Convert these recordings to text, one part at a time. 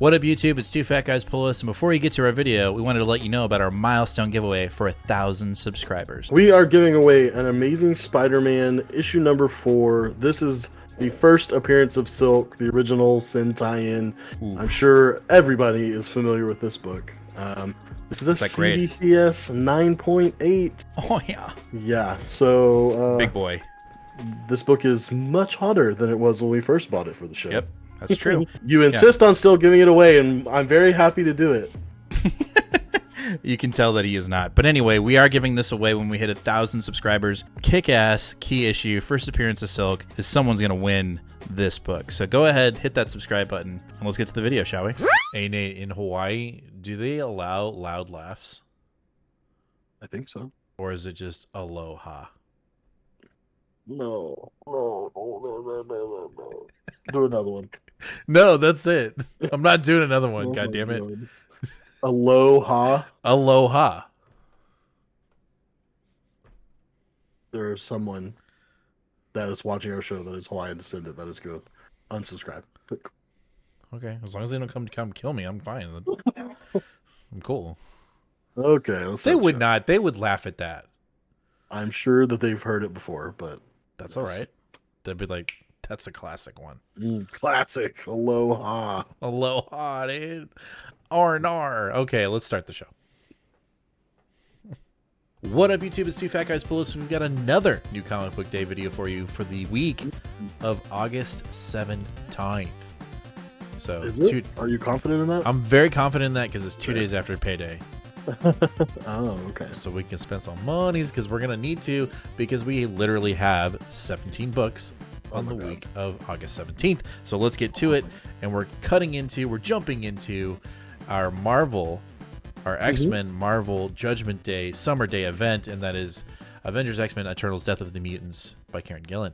What up, YouTube? It's Two Fat Guys Pull Us, and before we get to our video, we wanted to let you know about our milestone giveaway for 1,000 subscribers. We are giving away an Amazing Spider-Man issue number 4. This is the first appearance of Silk, the original Sin tie-in. I'm sure everybody is familiar with this book. This is a CBCS 9.8. Oh, yeah. Yeah, so... Big boy. This book is much hotter than it was when we first bought it for the show. Yep, that's true. You insist on still giving it away, and I'm very happy to do it. You can tell that he is not. But anyway, we are giving this away when we hit 1,000 subscribers. Kick-ass, key issue, first appearance of Silk, is someone's going to win this book. So go ahead, hit that subscribe button, and let's get to the video, shall we? Hey, Nate, in Hawaii, do they allow loud laughs? I think so. Or is it just aloha? No. Do another one. No, that's it. I'm not doing another one, God damn it. Aloha. Aloha. There's someone that is watching our show that is Hawaiian descendant. That is good. Unsubscribe. Okay, as long as they don't come kill me, I'm fine. I'm cool. Okay. They would not. They would laugh at that. I'm sure that they've heard it before, but that's all right. They'd be like, that's a classic one. Classic. Aloha. Aloha, dude. R&R. Okay, let's start the show. What up, YouTube? It's Two Fat Guys Pull Us. We've got another new comic book day video for you for the week of August 17th. So, are you confident in that? I'm very confident in that because it's 2 days after payday. Oh, okay. So we can spend some monies because we're going to need to, because we literally have 17 books on the week of August 17th. So let's get to it. And we're jumping into our Marvel, our X-Men Marvel Judgment Day Summer Day event. And that is Avengers, X-Men, Eternals, Death of the Mutants by Kieron Gillen.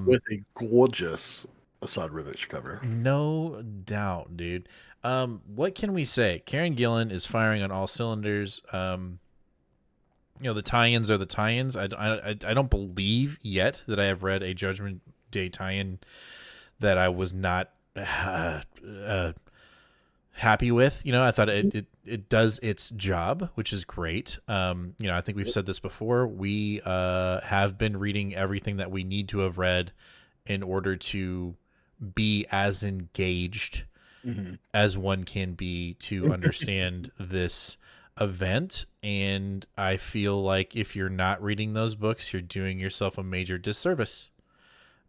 With a gorgeous Assad Rivich cover. No doubt, dude. What can we say? Kieron Gillen is firing on all cylinders. The tie-ins are the tie-ins. I don't believe yet that I have read a Judgment Day tie-in that I was not happy with. I thought it does its job, which is great. I think we've said this before. We have been reading everything that we need to have read in order to be as engaged as one can be to understand this event. And I feel like if you're not reading those books, you're doing yourself a major disservice.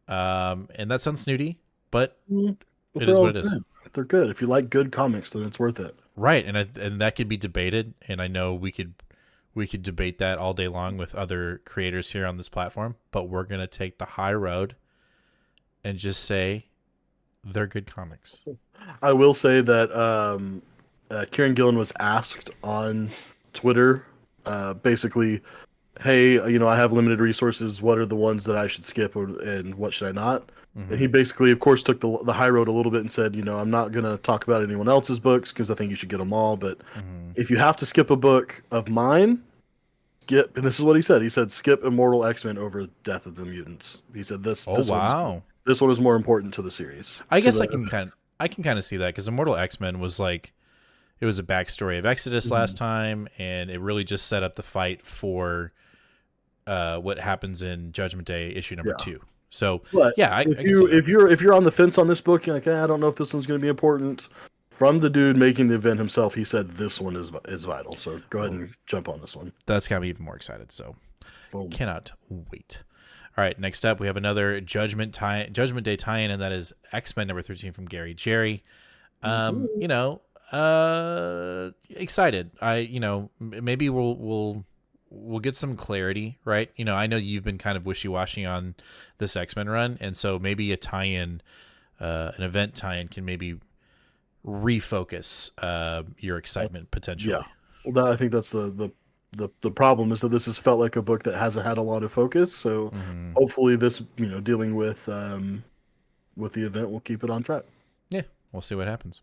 And that sounds snooty, but it is what it is. They're good. If you like good comics, then it's worth it. Right. And that could be debated. And I know we could debate that all day long with other creators here on this platform, but we're going to take the high road and just say they're good comics. I will say that Kieron Gillen was asked on Twitter, basically, hey, I have limited resources. What are the ones that I should skip, and what should I not? And he basically, of course, took the high road a little bit and said, I'm not going to talk about anyone else's books because I think you should get them all. But if you have to skip a book of mine, and this is what he said. He said, skip Immortal X-Men over Death of the Mutants. He said this. Oh, wow. This one is more important to the series. I guess I can kind of see that because Immortal X-Men was like, it was a backstory of Exodus last time, and it really just set up the fight for what happens in Judgment Day issue number 2. So if you're on the fence on this book, you're like, I don't know if this one's going to be important. From the dude making the event himself, he said this one is vital. So go ahead and jump on this one. That's got me even more excited. So cannot wait. All right, next up, we have another Judgment Day tie-in, and that is X-Men number 13 from Gary Jerry. Excited. Maybe we'll get some clarity, right? I know you've been kind of wishy-washy on this X-Men run, and so maybe a tie-in, an event tie-in can maybe refocus your excitement potentially. Yeah, well, I think that's the problem is that this has felt like a book that hasn't had a lot of focus. So hopefully this, dealing with the event will keep it on track. Yeah, we'll see what happens.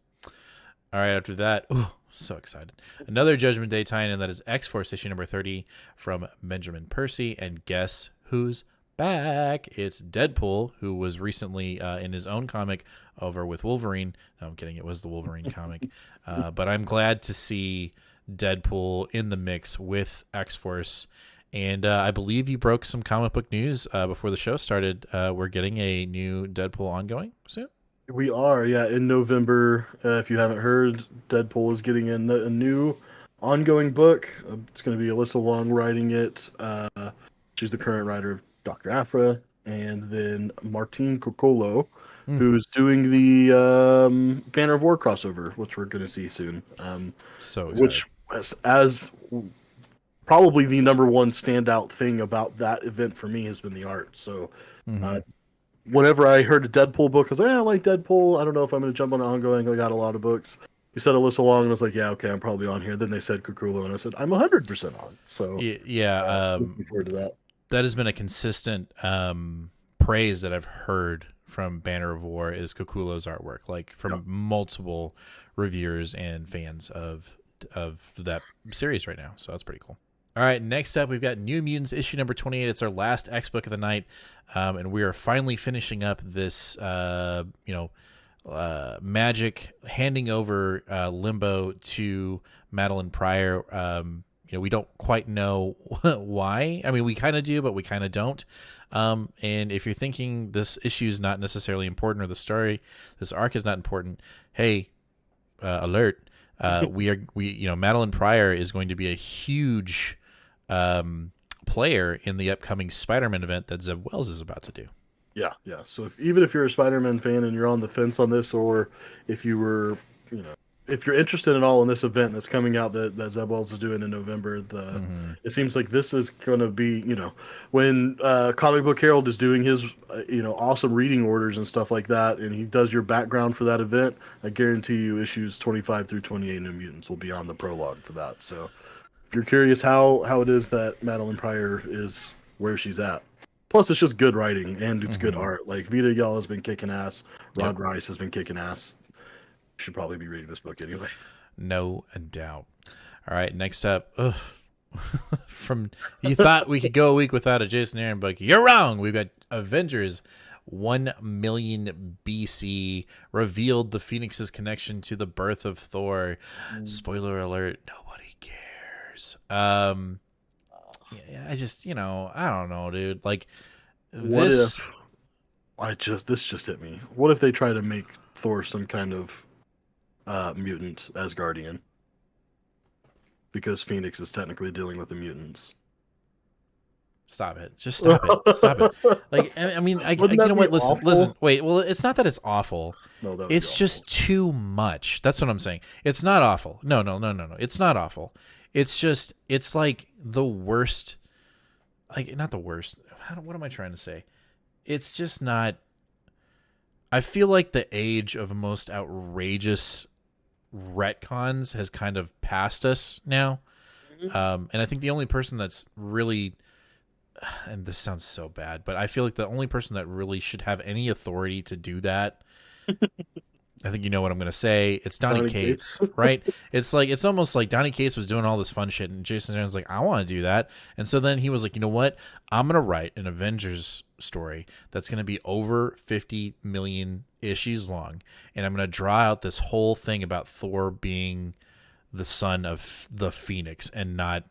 All right, after that, so excited. Another Judgment Day tie-in, and that is XForce issue number 30 from Benjamin Percy. And guess who's back. It's Deadpool, who was recently in his own comic over with Wolverine. No, I'm kidding. It was the Wolverine comic. But I'm glad to see Deadpool in the mix with X-Force. And I believe you broke some comic book news before the show started. We're getting a new Deadpool ongoing soon. We are, yeah, in November. If you haven't heard, Deadpool is getting a new ongoing book. It's going to be Alyssa Wong writing it. She's the current writer of Dr. Aphra, and then Martin Coccolo, who's doing the Banner of War crossover, which we're going to see soon. So excited. Which, as probably the number one standout thing about that event for me has been the art. So, whenever I heard a Deadpool book, I was like, I like Deadpool. I don't know if I'm going to jump on an ongoing. I got a lot of books. You said Alyssa Long, and I was like, yeah, okay, I'm probably on here. Then they said Kukulo, and I said, I'm 100% on. So, looking forward to that. That has been a consistent praise that I've heard from Banner of War is Kukulo's artwork, like from multiple reviewers and fans of that series right now. So that's pretty cool. All right, next up, we've got New Mutants issue number 28. It's our last X book of the night, and we are finally finishing up this, Magic handing over Limbo to Madeline Pryor. We don't quite know why. I mean, we kind of do, but we kind of don't. And if you're thinking this issue is not necessarily important or this arc is not important, hey, alert. Madeline Pryor is going to be a huge player in the upcoming Spider-Man event that Zeb Wells is about to do. Yeah. So even if you're a Spider-Man fan and you're on the fence on this, or if you were, if you're interested at all in this event that's coming out that Zeb Wells is doing in November, it seems like this is going to be, when Comic Book Herald is doing his, awesome reading orders and stuff like that, and he does your background for that event, I guarantee you issues 25 through 28 New Mutants will be on the prologue for that. So if you're curious how it is that Madeline Pryor is where she's at. Plus, it's just good writing and it's good art. Like, Vita Yell has been kicking ass. Rod Rice has been kicking ass. You should probably be reading this book anyway. No doubt. All right, next up. You thought we could go a week without a Jason Aaron book. You're wrong. We've got Avengers 1 million BC revealed the Phoenix's connection to the birth of Thor. Spoiler alert, nobody cares. I just, I don't know, dude. Like, this just hit me. What if they try to make Thor some kind of mutant Asgardian? Because Phoenix is technically dealing with the mutants. Stop it. Just stop it. Stop it. Like, I mean, you know what? Listen. Wait. Well, it's not that it's awful. No, it's just too much. That's what I'm saying. It's not awful. No. It's not awful. It's just, it's like the worst. Like, not the worst. What am I trying to say? It's just not. I feel like the age of most outrageous retcons has kind of passed us now. And I think the only person that's really, and this sounds so bad, but I feel like the only person that really should have any authority to do that, I think you know what I'm going to say. It's Donny Cates, right? It's like, it's almost like Donny Cates was doing all this fun shit and Jason Aaron's like, I want to do that. And so then he was like, you know what? I'm going to write an Avengers story that's going to be over 50 million issues long. And I'm going to draw out this whole thing about Thor being the son of the Phoenix and not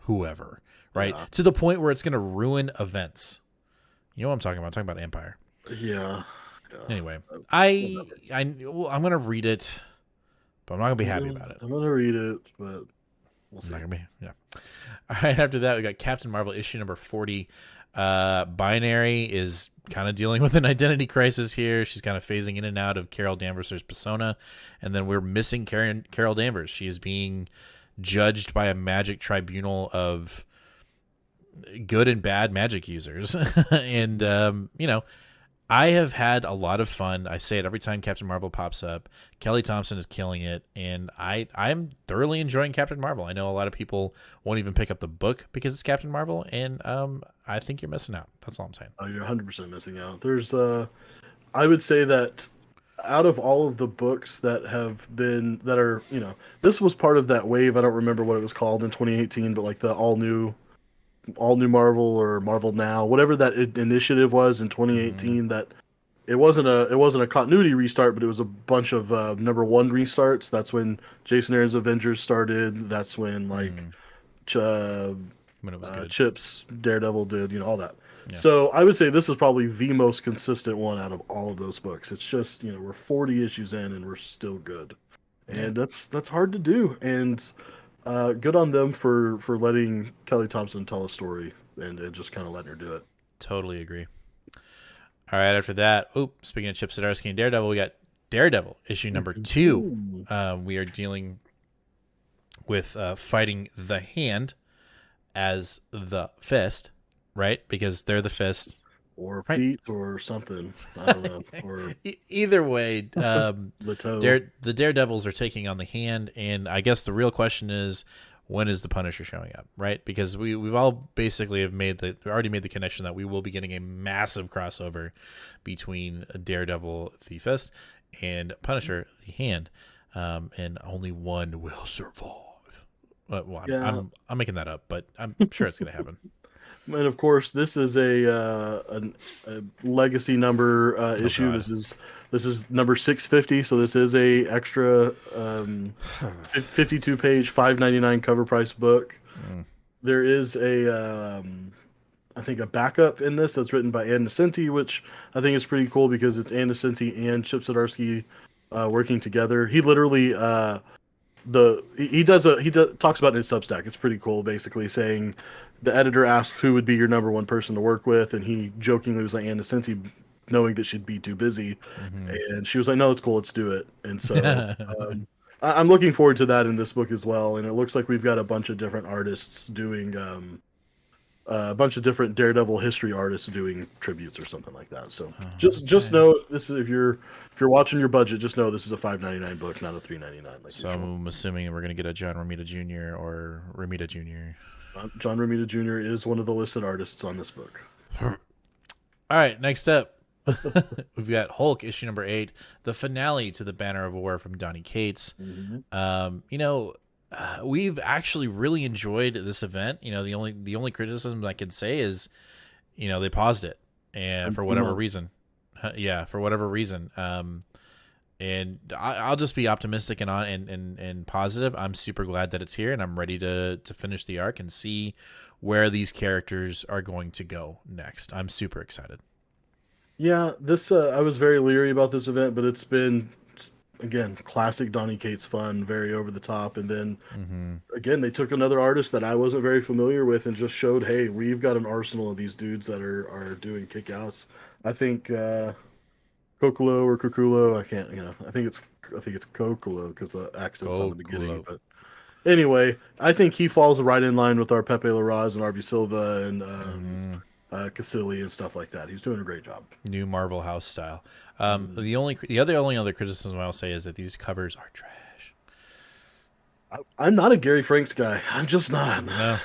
whoever, right? Yeah. To the point where it's going to ruin events. You know what I'm talking about? I'm talking about Empire. Yeah. Anyway, I'm gonna read it, but I'm not gonna be happy about it. I'm gonna read it, but we'll see. I'm not gonna be, yeah. All right. After that, we got Captain Marvel issue number 40. Binary is kind of dealing with an identity crisis here. She's kind of phasing in and out of Carol Danvers' persona, and then we're missing Carol Danvers. She is being judged by a magic tribunal of good and bad magic users, and I have had a lot of fun. I say it every time Captain Marvel pops up. Kelly Thompson is killing it, and I'm thoroughly enjoying Captain Marvel. I know a lot of people won't even pick up the book because it's Captain Marvel, and I think you're missing out. That's all I'm saying. Oh, you're 100% missing out. There's, I would say that out of all of the books that are, this was part of that wave. I don't remember what it was called in 2018, but like the all new All New Marvel or Marvel Now, whatever that initiative was in 2018. That it wasn't a continuity restart, but it was a bunch of number one restarts. That's when Jason Aaron's Avengers started. That's when like Ch- uh, When it was good. Chip's Daredevil did, all that. Yeah. So I would say this is probably the most consistent one out of all of those books. It's just, we're 40 issues in and we're still good. Yeah. And that's hard to do. And good on them for letting Kelly Thompson tell a story and just kind of letting her do it. Totally agree. All right, after that, speaking of Chip Zdarsky and Daredevil, we got Daredevil, issue number 2. We are dealing with fighting the Hand as the Fist, right? Because they're the Fist. Or right? feet or something. I don't know. Or Either way, the toe. the Daredevils are taking on the Hand, and I guess the real question is, when is the Punisher showing up, right? Because we've all basically already made the connection that we will be getting a massive crossover between Daredevil, the Fist, and Punisher, the Hand, and only one will survive. Well, I'm making that up, but I'm sure it's going to happen. And of course, this is a legacy number issue. God. This is number 650, so this is a extra 52 page, $5.99 cover price book. There is I think a backup in this that's written by Ann Nocenti, which I think is pretty cool because it's Ann Nocenti and Chip Zdarsky working together. He literally he talks about it in his Substack. It's pretty cool, basically saying the editor asked who would be your number one person to work with, and he jokingly was like Ann Nocenti, knowing that she'd be too busy, and she was like, "No, it's cool, let's do it." And so I'm looking forward to that in this book as well. And it looks like we've got a bunch of different artists doing a bunch of different Daredevil history artists doing tributes or something like that. So just know if you're watching your budget, just know this is a $5.99 book, not a $3.99. So I'm assuming we're gonna get a John Romita Jr. or Romita Jr. John Romita Jr. is one of the listed artists on this book. All right, next up, we've got Hulk issue number 8, the finale to the Banner of War from Donny Cates. We've actually really enjoyed this event. The only criticism I can say is, they paused it, and for whatever reason, and I'll just be optimistic and positive. I'm super glad that it's here, and I'm ready to finish the arc and see where these characters are going to go next. I'm super excited. Yeah, this I was very leery about this event, but it's been, again, classic Donny Cates fun, very over the top. And then again, they took another artist that I wasn't very familiar with and just showed, hey, we've got an arsenal of these dudes that are doing kick-ass. I think Kokolo or Kokulo, I can't, I think it's Kokolo because the accent's on the beginning. But anyway, I think he falls right in line with our Pepe Larraz and RB Silva and Casilli and stuff like that. He's doing a great job. New Marvel House style. The only other criticism I'll say is that these covers are trash. I'm not a Gary Franks guy. I'm just not. No.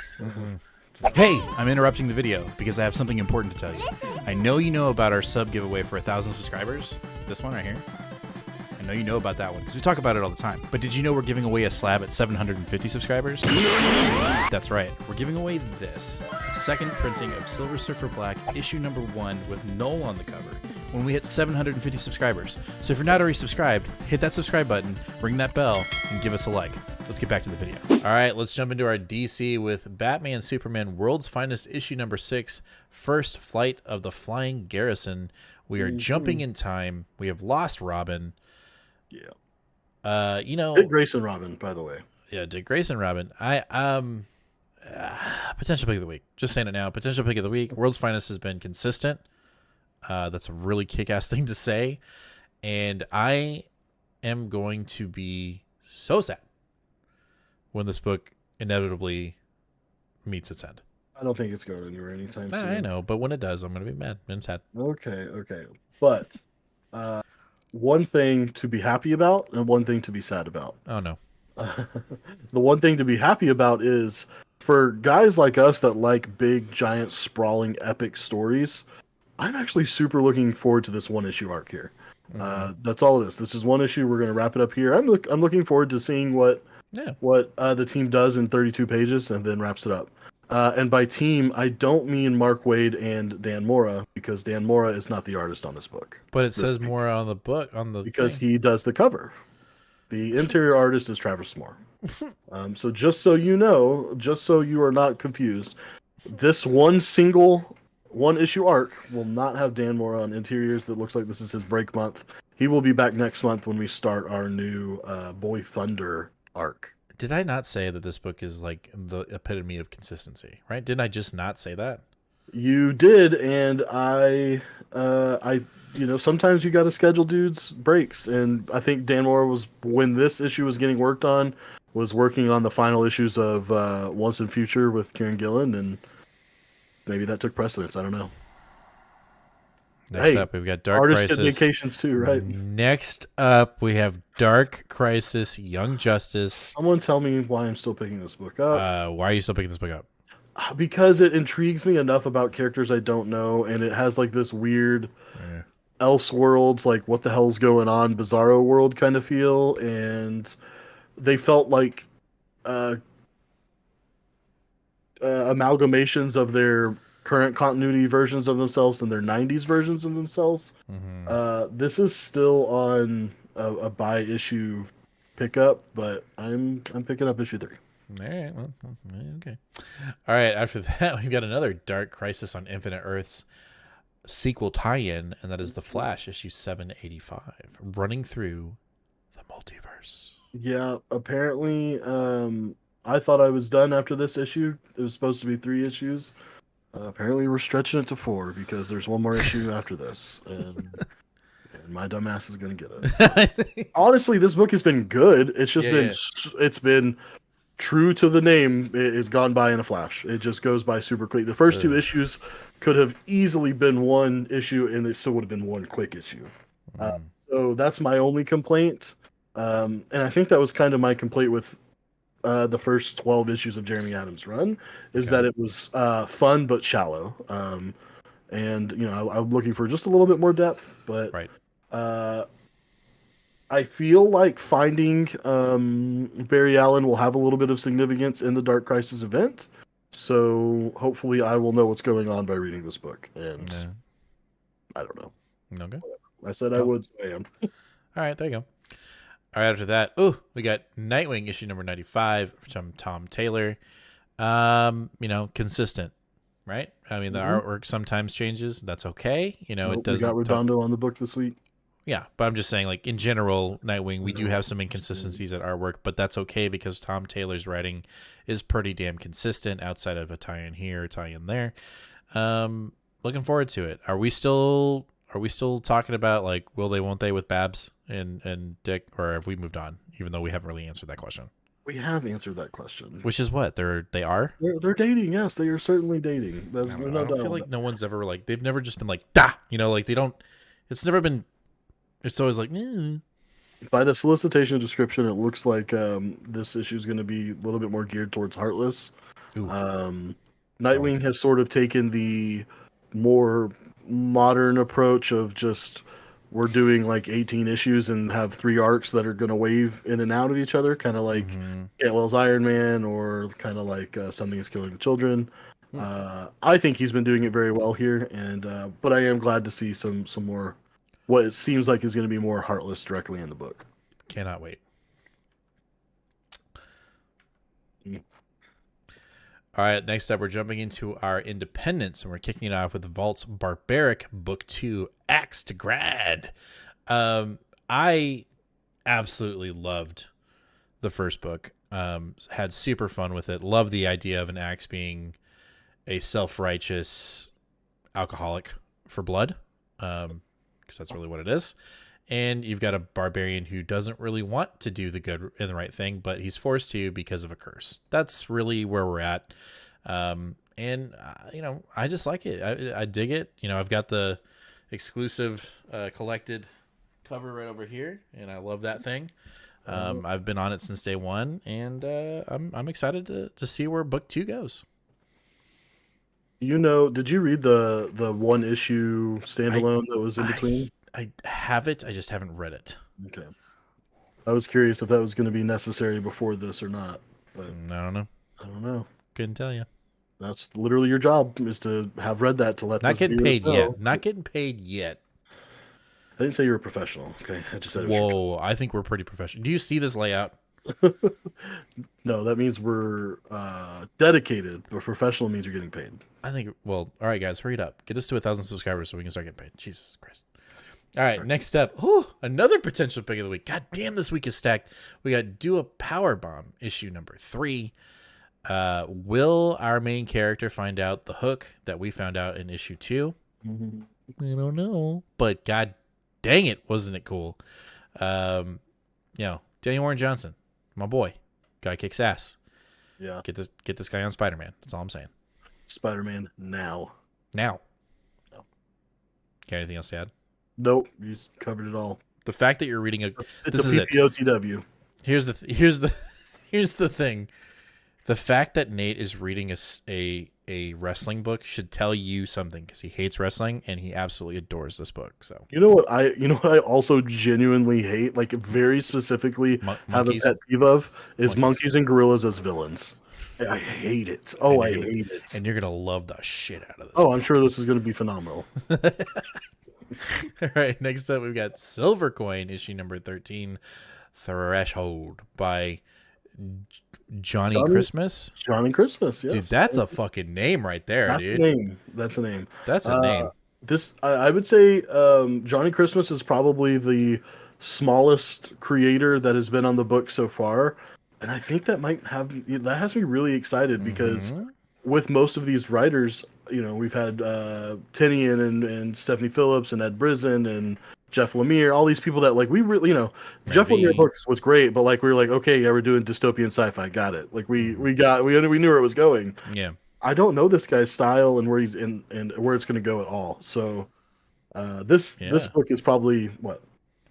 Hey, I'm interrupting the video because I have something important to tell you. I know you know about our sub giveaway for 1,000 subscribers. This one right here. I know you know about that one because we talk about it all the time. But did you know we're giving away a slab at 750 subscribers? That's right. We're giving away this second printing of Silver Surfer Black issue number 1 with Null on the cover when we hit 750 subscribers. So if you're not already subscribed, hit that subscribe button, ring that bell, and give us a like. Let's get back to the video. All right, let's jump into our DC with Batman Superman World's Finest issue number 6, First Flight of the Flying Garrison. We are jumping in time. We have lost Robin. Yeah. Dick Grayson Robin, by the way. Yeah, Dick Grayson Robin. Potential pick of the week. Just saying it now. Potential pick of the week. World's Finest has been consistent. That's a really kick-ass thing to say. And I am going to be so sad when this book inevitably meets its end. I don't think it's going anywhere anytime soon. I know, but when it does, I'm going to be mad and sad. Okay. But one thing to be happy about and one thing to be sad about. Oh, no. The one thing to be happy about is for guys like us that like big, giant, sprawling, epic stories, I'm actually super looking forward to this one-issue arc here. That's all it is. This is one issue. We're going to wrap it up here. I'm looking forward to seeing what the team does in 32 pages and then wraps it up. And by team, I don't mean Mark Waid and Dan Mora, because Dan Mora is not the artist on this book. But it This says week, more on the book on the because thing. he does the cover. The interior artist is Travis Moore. So just so you know, just so you are not confused, this one issue arc will not have Dan Mora on interiors. That looks like this is his break month. He will be back next month when we start our new Boy Thunder arc. Did I not say that this book is like the epitome of consistency? Right? Didn't I just not say that? You did, and sometimes you got to schedule dudes breaks, and I think Dan Mora was, when this issue was getting worked on, was working on the final issues of Once and Future with Kieron Gillen, and maybe that took precedence. I don't know. Next Hey, up, we've got Dark artists get Crisis. vacations too, right? Next up, we have Dark Crisis, Young Justice. Someone tell me why I'm still picking this book up. Why are you still picking this book up? Because it intrigues me enough about characters I don't know, and it has like this weird Elseworlds, like what the hell's going on, Bizarro world kind of feel, and they felt like uh, amalgamations of their current continuity versions of themselves and their 90s versions of themselves. This is still on a buy issue pickup, but I'm picking up issue 3. All right. Well, okay. All right. After that, we've got another Dark Crisis on Infinite Earths sequel tie-in, and that is The Flash, issue 785, running through the multiverse. Yeah, apparently, I thought I was done after this issue. It was supposed to be 3 issues. Apparently, we're stretching it to 4 because there's one more issue after this, and my dumbass is gonna get it. Honestly, this book has been good. It's just it's been true to the name. It's gone by in a flash. It just goes by super quick. The first 2 issues could have easily been 1 issue, and it still would have been 1 quick issue. So that's my only complaint. And I think that was kind of my complaint with the first 12 issues of Jeremy Adams' run, is that it was fun but shallow. And I'm looking for just a little bit more depth, but right. I feel like finding Barry Allen will have a little bit of significance in the Dark Crisis event. So hopefully I will know what's going on by reading this book. And I don't know. Okay. I said I would, so I am. All right, there you go. All right, after that, we got Nightwing issue number 95 from Tom Taylor. Consistent, right? I mean, the artwork sometimes changes. That's okay. It does. We got Redondo on the book this week. Yeah, but I'm just saying, like, in general, Nightwing, we do have some inconsistencies at artwork, but that's okay because Tom Taylor's writing is pretty damn consistent outside of a tie-in here, tie-in there. Looking forward to it. Are we still talking about, like, will they, won't they with Babs and Dick, or have we moved on, even though we haven't really answered that question? We have answered that question. Which is what? They are? They're dating, yes. They are certainly dating. I don't feel like no one's ever, like, they've never just been like, da! Like, they don't, it's never been, it's always like, By the solicitation description, it looks like this issue is going to be a little bit more geared towards Heartless. Nightwing has sort of taken the more modern approach of just, we're doing like 18 issues and have 3 arcs that are going to wave in and out of each other, kind of like Cantwell's Iron Man, or kind of like Something is Killing the Children. I think he's been doing it very well here, and but I am glad to see some more, what it seems like is going to be more Heartless directly in the book. Cannot wait. All right, next up, we're jumping into our independence, and we're kicking it off with Vault's Barbaric Book 2, Axe to Grad. I absolutely loved the first book. Had super fun with it. Loved the idea of an axe being a self-righteous alcoholic for blood, because that's really what it is. And you've got a barbarian who doesn't really want to do the good and the right thing, but he's forced to because of a curse. That's really where we're at. I just like it. I dig it. I've got the exclusive collected cover right over here, and I love that thing. I've been on it since day one, and I'm excited to see where book 2 goes. Did you read the 1 issue standalone that was in between? I have it. I just haven't read it. Okay. I was curious if that was going to be necessary before this or not. But I don't know. I don't know. Couldn't tell you. That's literally your job, is to have read that to let Not those getting viewers paid know. yet. Not getting paid yet. I didn't say you were a professional. Okay, I just said it was Whoa, I think we're pretty professional. Do you see this layout? No, that means we're dedicated, but professional means you're getting paid. I think, well, all right, guys, hurry it up. Get us to 1,000 subscribers so we can start getting paid. Jesus Christ. All right, next up. Whew, another potential pick of the week. God damn, this week is stacked. We got Do a Power Bomb, issue number 3. Will our main character find out the hook that we found out in issue 2? Mm-hmm. I don't know. But god dang it, wasn't it cool? Daniel Warren Johnson, my boy. Guy kicks ass. Yeah. Get this guy on Spider-Man. That's all I'm saying. Spider-Man now. Now. No. Got anything else to add? Nope, you covered it all. The fact that you're reading It's this a is it. PPOTW. Here's the thing. The fact that Nate is reading a wrestling book should tell you something, because he hates wrestling and he absolutely adores this book. So You know what I also genuinely hate, like very specifically have a monkeys. pet peeve of, is monkeys and gorillas as villains. I hate it. Oh, I hate it. And you're gonna love the shit out of this. Oh, I'm sure this is going to be phenomenal. All right, next up we've got Silver Coin, issue number 13, Threshold by Johnny Christmas. Johnny Christmas, yes. Dude, that's a fucking name right there, That's dude. a name. That's a name. That's a name. I would say Johnny Christmas is probably the smallest creator that has been on the book so far, and I think that has me really excited, because with most of these writers, we've had Tinian and Stephanie Phillips and Ed Brisson and Jeff Lemire, all these people that, like, we really, Jeff Lemire books was great, but like we were like, okay, yeah, we're doing dystopian sci-fi, got it. Like we knew where it was going. Yeah. I don't know this guy's style and where he's in and where it's going to go at all. So this book is probably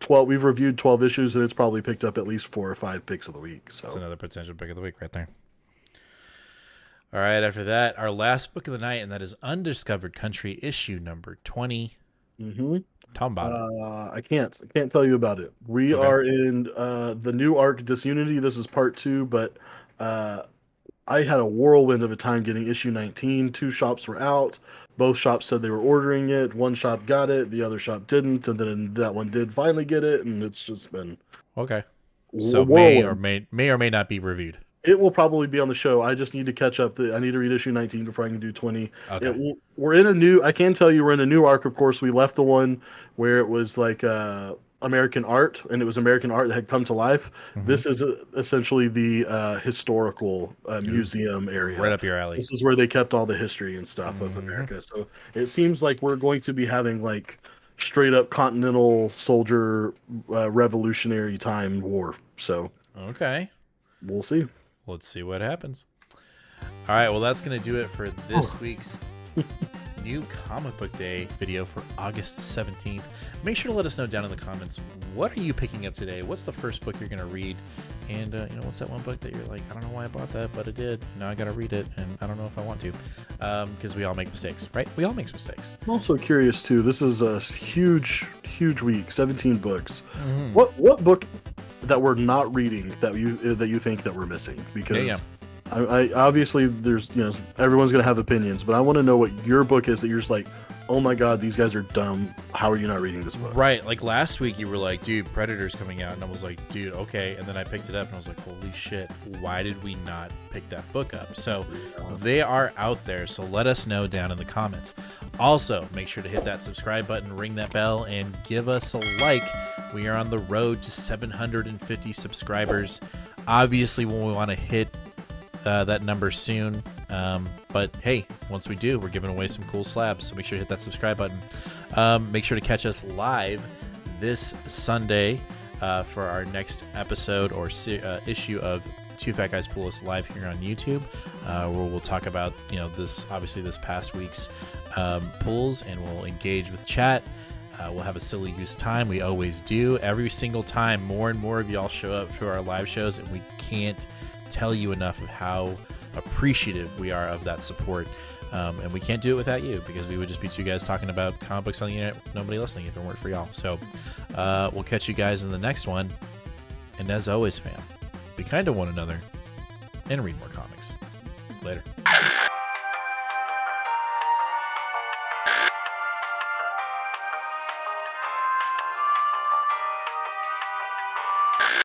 12. We've reviewed 12 issues, and it's probably picked up at least 4 or 5 picks of the week. So that's another potential pick of the week right there. All right, after that, our last book of the night, and that is Undiscovered Country, issue number 20. Mm-hmm. Tom Bottom. I can't tell you about it. We are in the new arc, Disunity. This is part 2, but I had a whirlwind of a time getting issue 19. 2 shops were out. Both shops said they were ordering it. One shop got it, the other shop didn't, and then that one did finally get it, and it's just been okay. So may or may not be reviewed. It will probably be on the show. I just need to catch up. I need to read issue 19 before I can do 20. Okay. We're in a new. I can tell you we're in a new arc. Of course, we left the one where it was like American art, and it was American art that had come to life. Mm-hmm. This is essentially the historical museum area. Right up your alley. This is where they kept all the history and stuff of America. So it seems like we're going to be having like straight up continental soldier revolutionary time war. So okay, we'll see. Let's see what happens. All right, well, that's going to do it for this week's new Comic Book Day video for August 17th. Make sure to let us know down in the comments, what are you picking up today? What's the first book you're going to read? And, what's that one book that you're like, I don't know why I bought that, but I did. Now I got to read it, and I don't know if I want to. Because we all make mistakes, right? We all make mistakes. I'm also curious, too. This is a huge, huge week, 17 books. Mm-hmm. What book that we're not reading that you think that we're missing? Because I obviously there's everyone's gonna have opinions, but I want to know what your book is that you're just like, oh my god, these guys are dumb. How are you not reading this book? Right, like last week you were like, dude, Predator's coming out, and I was like, dude, okay, and then I picked it up and I was like, holy shit, why did we not pick that book up? So they are out there, so let us know down in the comments. Also, make sure to hit that subscribe button, ring that bell, and give us a like. We are on the road to 750 subscribers. Obviously, when we want to hit that number soon, but hey, once we do, we're giving away some cool slabs, so make sure to hit that subscribe button. Make sure to catch us live this Sunday for our next episode or issue of Two Fat Guys Pull Us live here on YouTube, where we'll talk about this past week's pulls, and we'll engage with chat. We'll have a silly goose time. We always do. Every single time, more and more of y'all show up to our live shows, and we can't tell you enough of how appreciative we are of that support. And we can't do it without you, because we would just be two guys talking about comic books on the internet, nobody listening if it weren't for y'all. So we'll catch you guys in the next one. And as always, fam, be kind to one another and read more comics. Later.